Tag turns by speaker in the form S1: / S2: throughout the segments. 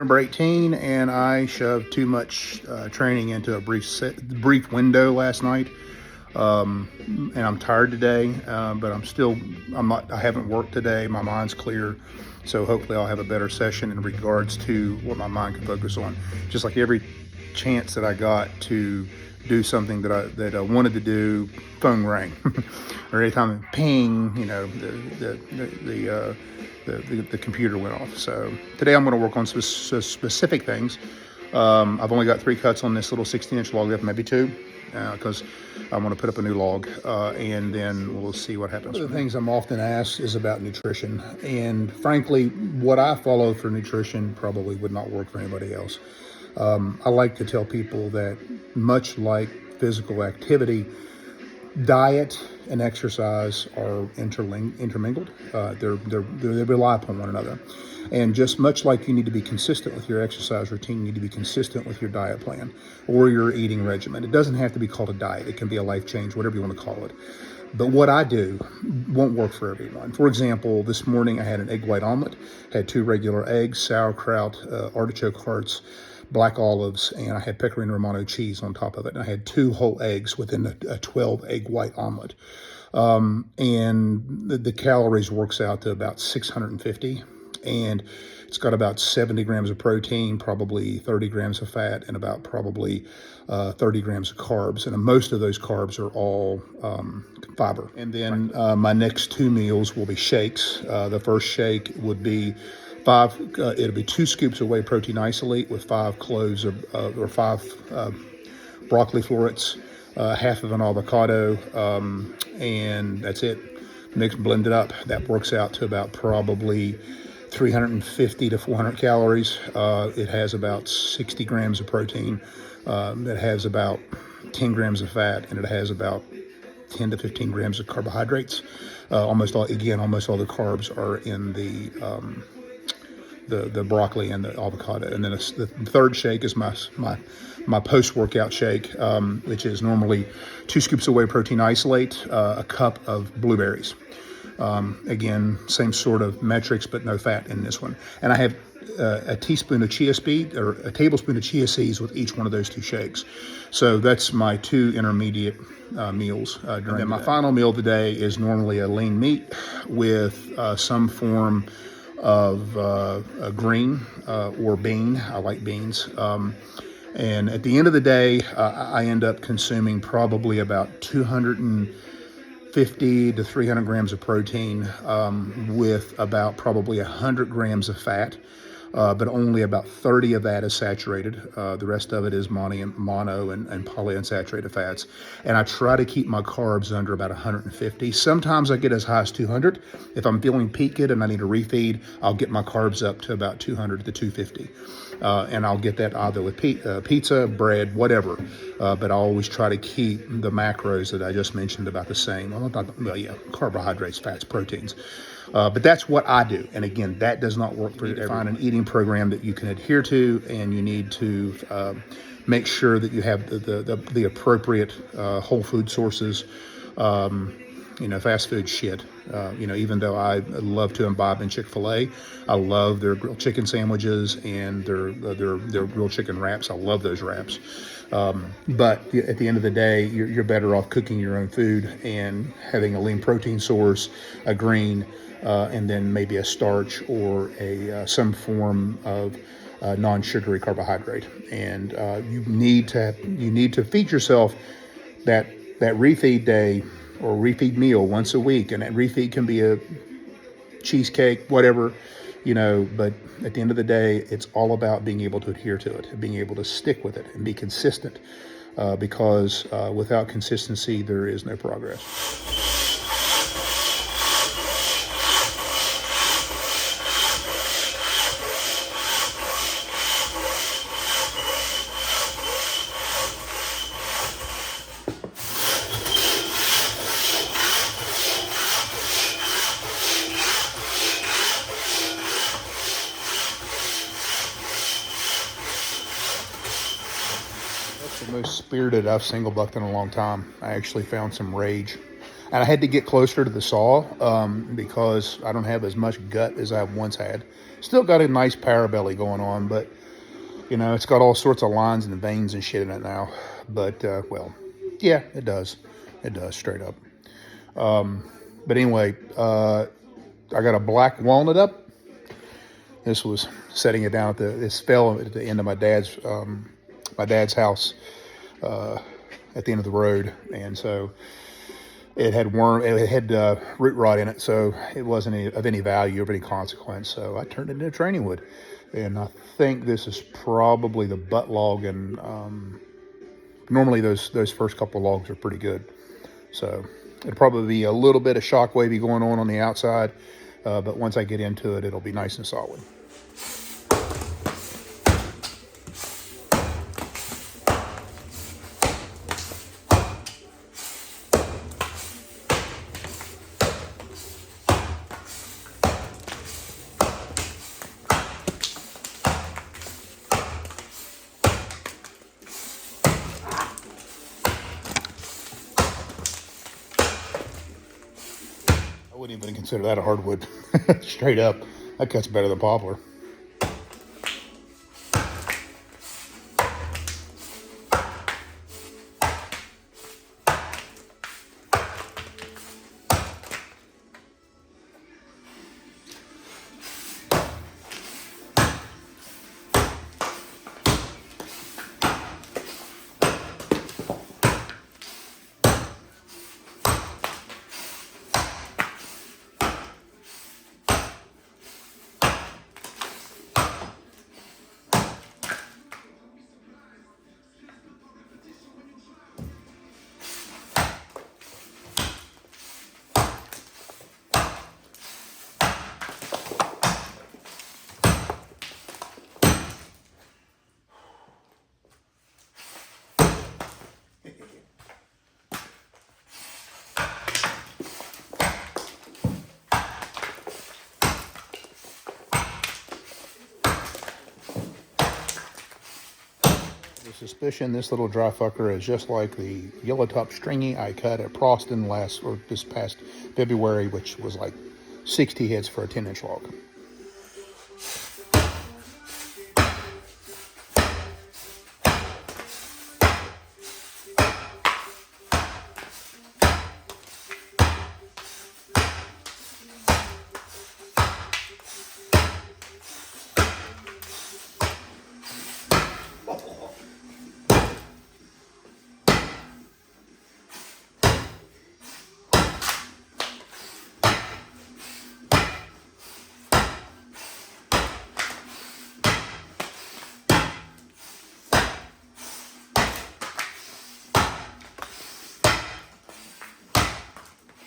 S1: Number 18, and I shoved too much training into a brief window last night. And I'm tired today, but I haven't worked today. My mind's clear. So hopefully I'll have a better session in regards to what my mind can focus on. Just like every chance that I got to do something that I wanted to do, phone rang. Or anytime ping, the computer went off. So today I'm going to work on specific things. I've only got 3 cuts on this little 16-inch log lift, maybe 2, because I want to put up a new log, and then we'll see what happens. One of the things I'm often asked is about nutrition, and frankly, what I follow for nutrition probably would not work for anybody else. I like to tell people that much like physical activity, diet and exercise are intermingled. They rely upon one another. And just much like you need to be consistent with your exercise routine, you need to be consistent with your diet plan or your eating regimen. It doesn't have to be called a diet. It can be a life change, whatever you want to call it. But what I do won't work for everyone. For example, this morning I had an egg white omelet, had 2 regular eggs, sauerkraut, artichoke hearts, black olives, and I had pecorino romano cheese on top of it. And I had 2 whole eggs within a 12 egg white omelet. And the calories works out to about 650. And it's got about 70 grams of protein, probably 30 grams of fat, and about probably 30 grams of carbs. And most of those carbs are all fiber. And then my next 2 meals will be shakes. The first shake would be it'll be 2 scoops of whey protein isolate with 5 cloves or 5 broccoli florets, half of an avocado, and that's it. Mix, blend it up. That works out to about probably 350 to 400 calories. It has about 60 grams of protein. It has about 10 grams of fat, and it has about 10 to 15 grams of carbohydrates. Almost all the carbs are in the broccoli and the avocado. And then the third shake is my post-workout shake, which is normally 2 scoops of whey protein isolate, a cup of blueberries. Again, same sort of metrics, but no fat in this one. And I have a teaspoon of chia seed or a tablespoon of chia seeds with each one of those 2 shakes. So that's my 2 intermediate meals. And then my final meal today is normally a lean meat with some form of a green or bean. I like beans. And at the end of the day, I end up consuming probably about 250 to 300 grams of protein with about probably 100 grams of fat, but only about 30 of that is saturated. The rest of it is mono and polyunsaturated fats. And I try to keep my carbs under about 150. Sometimes I get as high as 200. If I'm feeling peaked and I need a refeed, I'll get my carbs up to about 200 to 250. And I'll get that either with pizza, bread, whatever. But I always try to keep the macros that I just mentioned about the same. Carbohydrates, fats, proteins. But that's what I do. And again, that does not work for everyone. Find an eating program that you can adhere to, and you need to make sure that you have the appropriate whole food sources. Fast food shit. Even though I love to imbibe in Chick-fil-A, I love their grilled chicken sandwiches and their grilled chicken wraps. I love those wraps. But at the end of the day, you're better off cooking your own food and having a lean protein source, a green, and then maybe a starch or some form of non-sugary carbohydrate. And you need to feed yourself that refeed day or refeed meal once a week, and that refeed can be a cheesecake, whatever, but at the end of the day, it's all about being able to adhere to it and being able to stick with it and be consistent, because without consistency, there is no progress. The most spirited I've single bucked in a long time. I actually found some rage. And I had to get closer to the saw because I don't have as much gut as I once had. Still got a nice parabelly going on, but you know, it's got all sorts of lines and veins and shit in it now. But well, yeah, it does. It does, straight up. But anyway, I got a black walnut up. This was setting it down at this fell at the end of my dad's house at the end of the road, and so it had root rot in it, so it wasn't of any value, of any consequence. So I turned it into training wood, and I think this is probably the butt log. And normally those first couple logs are pretty good, so it'll probably be a little bit of shock wavy going on the outside, but once I get into it, it'll be nice and solid. I wouldn't even consider that a hardwood. Straight up, that cuts better than poplar. Suspicion this little dry fucker is just like the yellow top stringy I cut at Proston this past February, which was like 60 hits for a 10-inch log.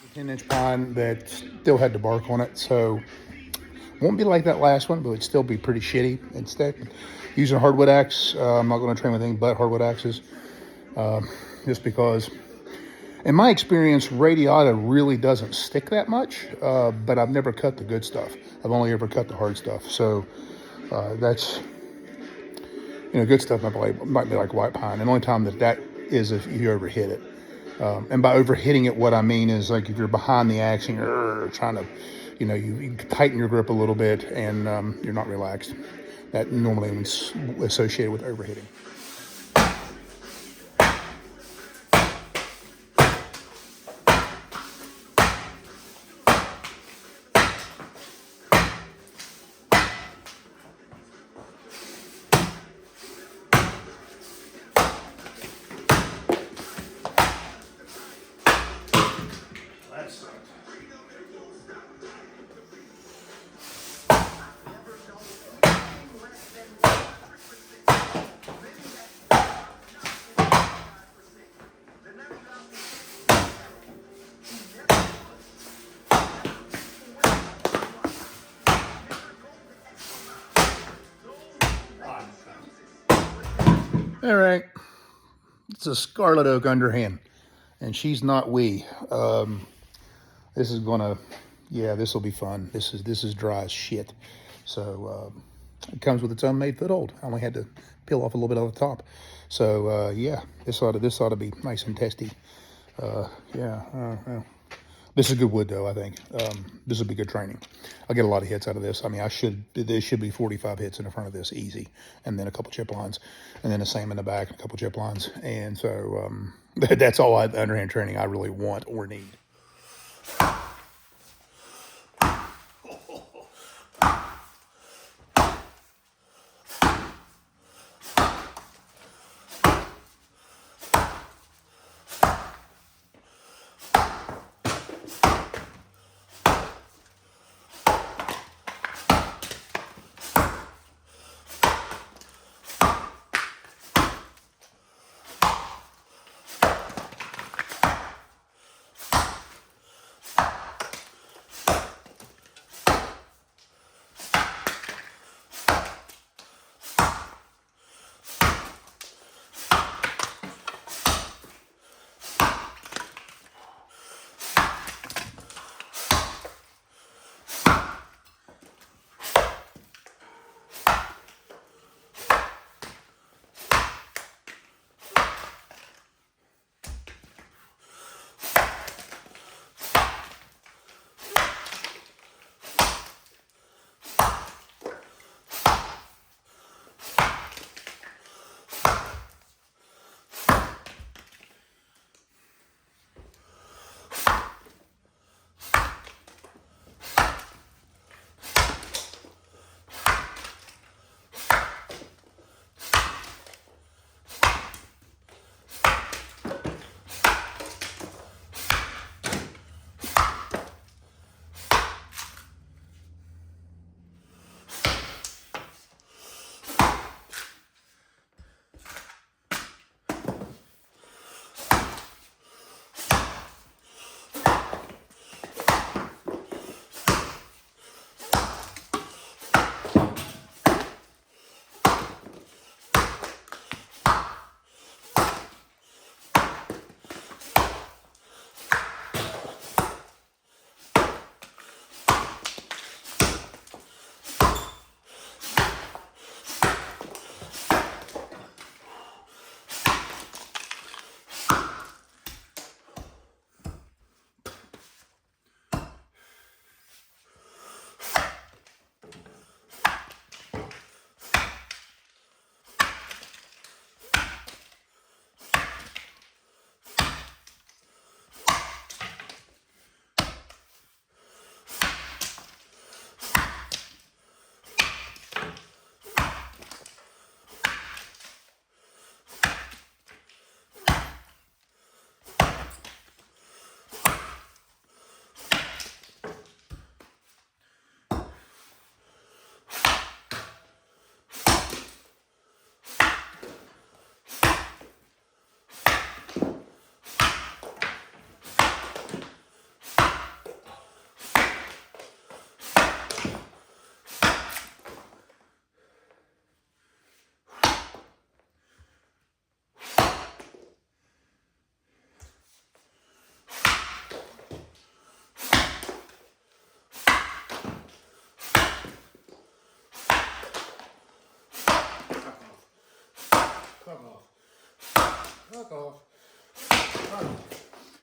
S1: A 10-inch pine that still had the bark on it, so won't be like that last one, but it'd still be pretty shitty. Instead, using a hardwood axe, I'm not going to train with anything but hardwood axes, just because, in my experience, radiata really doesn't stick that much, but I've never cut the good stuff. I've only ever cut the hard stuff, so that's, good stuff might be like white pine. And the only time that is if you overhit it. And by overhitting it, what I mean is, like, if you're behind the axe and you're trying to, you tighten your grip a little bit and you're not relaxed. That normally is associated with overhitting. All right, it's a scarlet oak underhand, and she's not wee. This is gonna, this will be fun. This is dry as shit. So it comes with its own made foothold. I only had to peel off a little bit of the top. So this ought to be nice and testy. This is good wood, though, I think. This will be good training. I'll get a lot of hits out of this. I mean, there should be 45 hits in the front of this, easy. And then a couple chip lines. And then the same in the back, and a couple chip lines. And so that's all underhand training I really want or need. Fuck off. Fuck off. Fuck off.